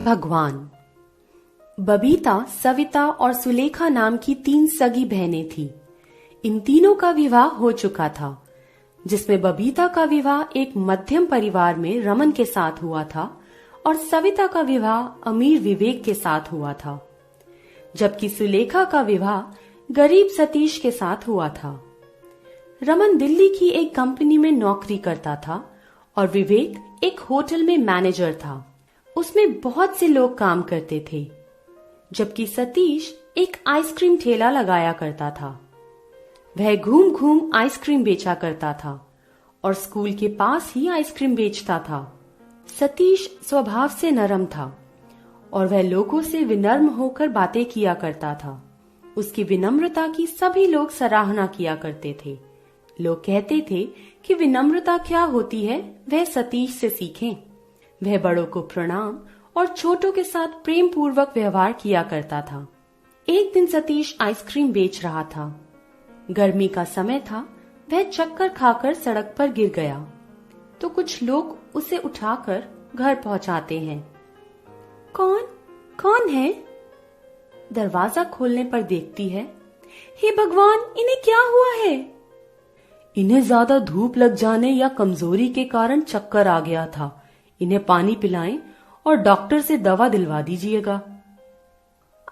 भगवान। बबीता, सविता और सुलेखा नाम की 3 सगी बहनें थीं। इन तीनों का विवाह हो चुका था, जिसमें बबीता का विवाह एक मध्यम परिवार में रमन के साथ हुआ था और सविता का विवाह अमीर विवेक के साथ हुआ था, जबकि सुलेखा का विवाह गरीब सतीश के साथ हुआ था। रमन दिल्ली की एक कंपनी में नौकरी करता था और विवेक एक होटल में मैनेजर था। उसमें बहुत से लोग काम करते थे, जबकि सतीश एक आइसक्रीम ठेला लगाया करता था। वह घूम घूम आइसक्रीम बेचा करता था और स्कूल के पास ही आइसक्रीम बेचता था। सतीश स्वभाव से नरम था और वह लोगों से विनम्र होकर बातें किया करता था। उसकी विनम्रता की सभी लोग सराहना किया करते थे। लोग कहते थे कि विनम्रता क्या होती है, वह सतीश से सीखें। वह बड़ों को प्रणाम और छोटों के साथ प्रेम पूर्वक व्यवहार किया करता था। एक दिन सतीश आइसक्रीम बेच रहा था। गर्मी का समय था। वह चक्कर खाकर सड़क पर गिर गया तो कुछ लोग उसे उठाकर घर पहुंचाते हैं। कौन है? दरवाजा खोलने पर देखती है, हे भगवान, इन्हें क्या हुआ है? इन्हें ज्यादा धूप लग जाने या कमजोरी के कारण चक्कर आ गया था। इन्हें पानी पिलाएं और डॉक्टर से दवा दिलवा दीजिएगा।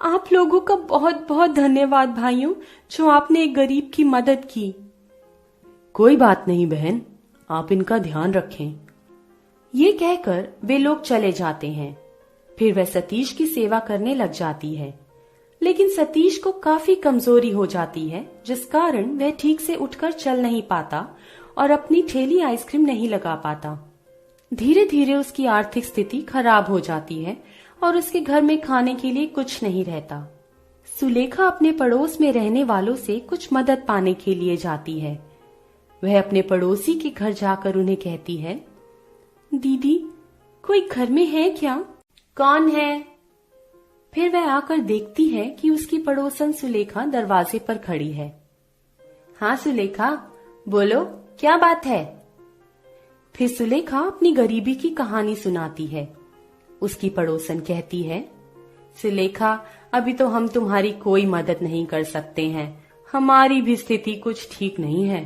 आप लोगों का बहुत बहुत धन्यवाद भाइयों, जो आपने एक गरीब की मदद की। कोई बात नहीं बहन, आप इनका ध्यान रखें। ये कहकर वे लोग चले जाते हैं। फिर वह सतीश की सेवा करने लग जाती है, लेकिन सतीश को काफी कमजोरी हो जाती है, जिस कारण वह ठीक से उठकर चल नहीं पाता और अपनी ठेली आइसक्रीम नहीं लगा पाता। धीरे धीरे उसकी आर्थिक स्थिति खराब हो जाती है और उसके घर में खाने के लिए कुछ नहीं रहता। सुलेखा अपने पड़ोस में रहने वालों से कुछ मदद पाने के लिए जाती है। वह अपने पड़ोसी के घर जाकर उन्हें कहती है, दीदी, कोई घर में है क्या? कौन है? फिर वह आकर देखती है कि उसकी पड़ोसन सुलेखा दरवाजे पर खड़ी है। हाँ सुलेखा, बोलो, क्या बात है? फिर सुलेखा अपनी गरीबी की कहानी सुनाती है। उसकी पड़ोसन कहती है, सुलेखा, अभी तो हम तुम्हारी कोई मदद नहीं कर सकते हैं। हमारी भी स्थिति कुछ ठीक नहीं है।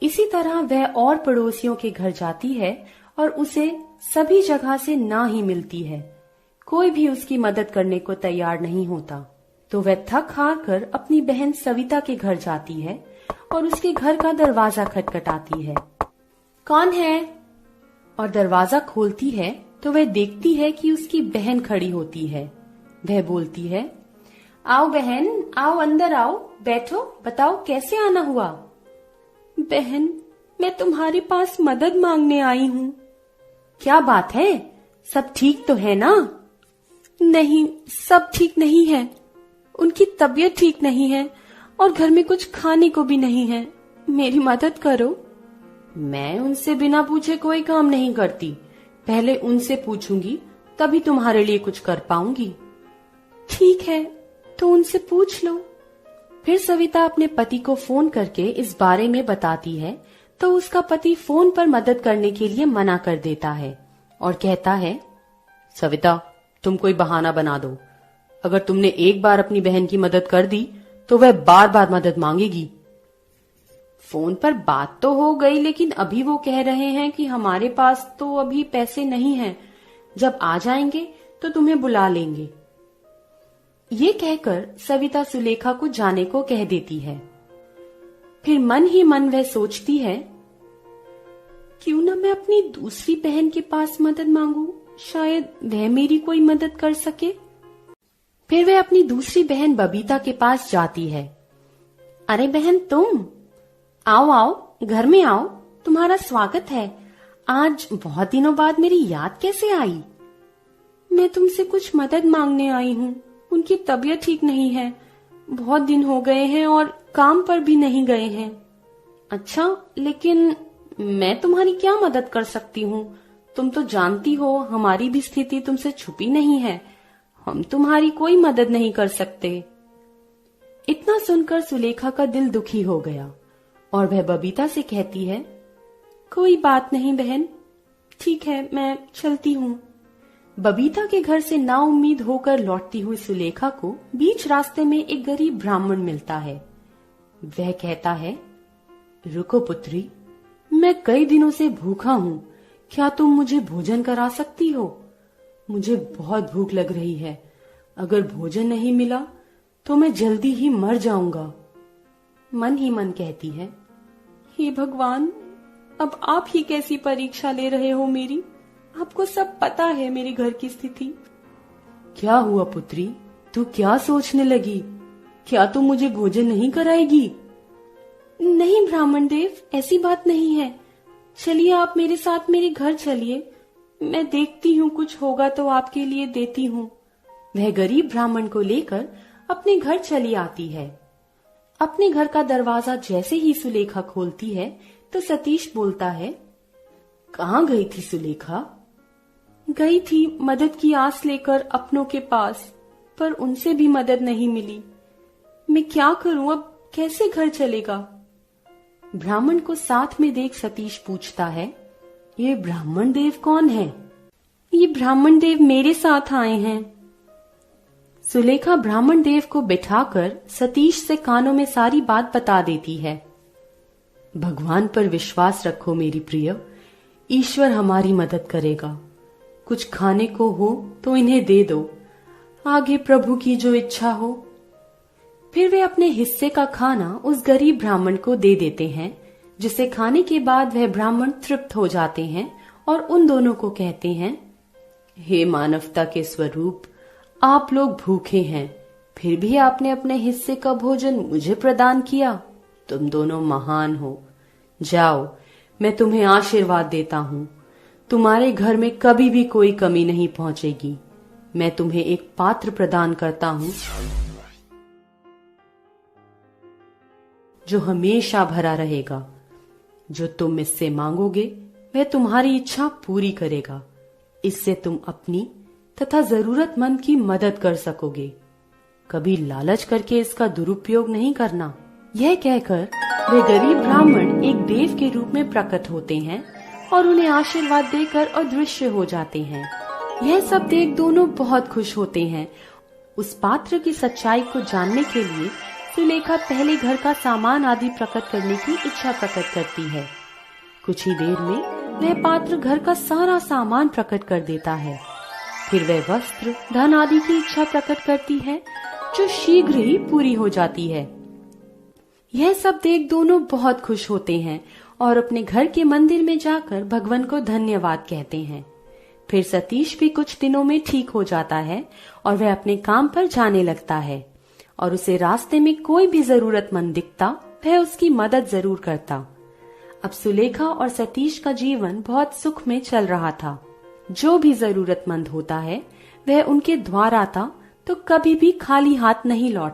इसी तरह वह और पड़ोसियों के घर जाती है और उसे सभी जगह से ना ही मिलती है। कोई भी उसकी मदद करने को तैयार नहीं होता। तो वह थक हार कर अपनी बहन सविता के घर जाती है और उसके घर का दरवाजा खटखटाती है। कौन है? और दरवाजा खोलती है तो वह देखती है कि उसकी बहन खड़ी होती है। वह बोलती है, आओ बहन, आओ, अंदर आओ, बैठो, बताओ कैसे आना हुआ? बहन, मैं तुम्हारे पास मदद मांगने आई हूँ। क्या बात है? सब ठीक तो है ना? नहीं, सब ठीक नहीं है। उनकी तबीयत ठीक नहीं है और घर में कुछ खाने को भी नहीं है। मेरी मदद करो। मैं उनसे बिना पूछे कोई काम नहीं करती। पहले उनसे पूछूंगी, तभी तुम्हारे लिए कुछ कर पाऊंगी। ठीक है, तो उनसे पूछ लो। फिर सविता अपने पति को फोन करके इस बारे में बताती है, तो उसका पति फोन पर मदद करने के लिए मना कर देता है और कहता है, सविता, तुम कोई बहाना बना दो। अगर तुमने एक बार अपनी बहन की मदद कर दी तो वह बार बार मदद मांगेगी। फोन पर बात तो हो गई, लेकिन अभी वो कह रहे हैं कि हमारे पास तो अभी पैसे नहीं हैं। जब आ जाएंगे तो तुम्हें बुला लेंगे। ये कहकर सविता सुलेखा को जाने को कह देती है। फिर मन ही मन वह सोचती है, क्यों ना मैं अपनी दूसरी बहन के पास मदद मांगू, शायद वह मेरी कोई मदद कर सके। फिर वह अपनी दूसरी बहन बबीता के पास जाती है। अरे बहन, तुम आओ आओ, घर में आओ, तुम्हारा स्वागत है। आज बहुत दिनों बाद मेरी याद कैसे आई? मैं तुमसे कुछ मदद मांगने आई हूँ। उनकी तबीयत ठीक नहीं है, बहुत दिन हो गए हैं और काम पर भी नहीं गए हैं। अच्छा, लेकिन मैं तुम्हारी क्या मदद कर सकती हूँ? तुम तो जानती हो हमारी भी स्थिति तुमसे छुपी नहीं है। हम तुम्हारी कोई मदद नहीं कर सकते। इतना सुनकर सुलेखा का दिल दुखी हो गया और वह बबीता से कहती है, कोई बात नहीं बहन, ठीक है, मैं चलती हूँ। बबीता के घर से नाउम्मीद होकर लौटती हुई सुलेखा को बीच रास्ते में एक गरीब ब्राह्मण मिलता है। वह कहता है, रुको पुत्री, मैं कई दिनों से भूखा हूँ, क्या तुम मुझे भोजन करा सकती हो? मुझे बहुत भूख लग रही है, अगर भोजन नहीं मिला तो मैं जल्दी ही मर जाऊंगा। मन ही मन कहती है, हे भगवान, अब आप ही कैसी परीक्षा ले रहे हो मेरी? आपको सब पता है मेरे घर की स्थिति। क्या हुआ पुत्री, तू क्या सोचने लगी? क्या तू मुझे भोजन नहीं कराएगी? नहीं ब्राह्मण देव, ऐसी बात नहीं है। चलिए आप मेरे साथ मेरे घर चलिए, मैं देखती हूँ, कुछ होगा तो आपके लिए देती हूँ। वह गरीब ब्राह्मण को लेकर अपने घर चली आती है। अपने घर का दरवाजा जैसे ही सुलेखा खोलती है तो सतीश बोलता है, कहाँ गई थी सुलेखा? गई थी मदद की आस लेकर अपनों के पास, पर उनसे भी मदद नहीं मिली। मैं क्या करूं, अब कैसे घर चलेगा? ब्राह्मण को साथ में देख सतीश पूछता है, ये ब्राह्मण देव कौन है? ये ब्राह्मण देव मेरे साथ आए हैं। सुलेखा ब्राह्मण देव को बिठाकर सतीश से कानों में सारी बात बता देती है। भगवान पर विश्वास रखो मेरी प्रिय, ईश्वर हमारी मदद करेगा। कुछ खाने को हो तो इन्हें दे दो, आगे प्रभु की जो इच्छा हो। फिर वे अपने हिस्से का खाना उस गरीब ब्राह्मण को दे देते हैं, जिसे खाने के बाद वह ब्राह्मण तृप्त हो जाते हैं और उन दोनों को कहते हैं, हे मानवता के स्वरूप, आप लोग भूखे हैं, फिर भी आपने अपने हिस्से का भोजन मुझे प्रदान किया। तुम दोनों महान हो। जाओ, मैं तुम्हें आशीर्वाद देता हूँ। तुम्हारे घर में कभी भी कोई कमी नहीं पहुंचेगी। मैं तुम्हें एक पात्र प्रदान करता हूँ जो हमेशा भरा रहेगा। जो तुम इससे मांगोगे वह तुम्हारी इच्छा पूरी करेगा। इससे तुम अपनी तथा जरूरतमंद की मदद कर सकोगे। कभी लालच करके इसका दुरुपयोग नहीं करना। यह कहकर वे गरीब ब्राह्मण एक देव के रूप में प्रकट होते हैं और उन्हें आशीर्वाद देकर अदृश्य हो जाते हैं। यह सब देख दोनों बहुत खुश होते हैं। उस पात्र की सच्चाई को जानने के लिए सुलेखा पहले घर का सामान आदि प्रकट करने की इच्छा प्रकट करती है। कुछ ही देर में वह पात्र घर का सारा सामान प्रकट कर देता है। फिर वह वस्त्र, धन आदि की इच्छा प्रकट करती है, जो शीघ्र ही पूरी हो जाती है। यह सब देख दोनों बहुत खुश होते हैं और अपने घर के मंदिर में जाकर भगवान को धन्यवाद कहते हैं। फिर सतीश भी कुछ दिनों में ठीक हो जाता है और वह अपने काम पर जाने लगता है, और उसे रास्ते में कोई भी जरूरतमंद दिखता वह उसकी मदद जरूर करता। अब सुलेखा और सतीश का जीवन बहुत सुख में चल रहा था। जो भी जरूरतमंद होता है वह उनके द्वार आता तो कभी भी खाली हाथ नहीं लौटता।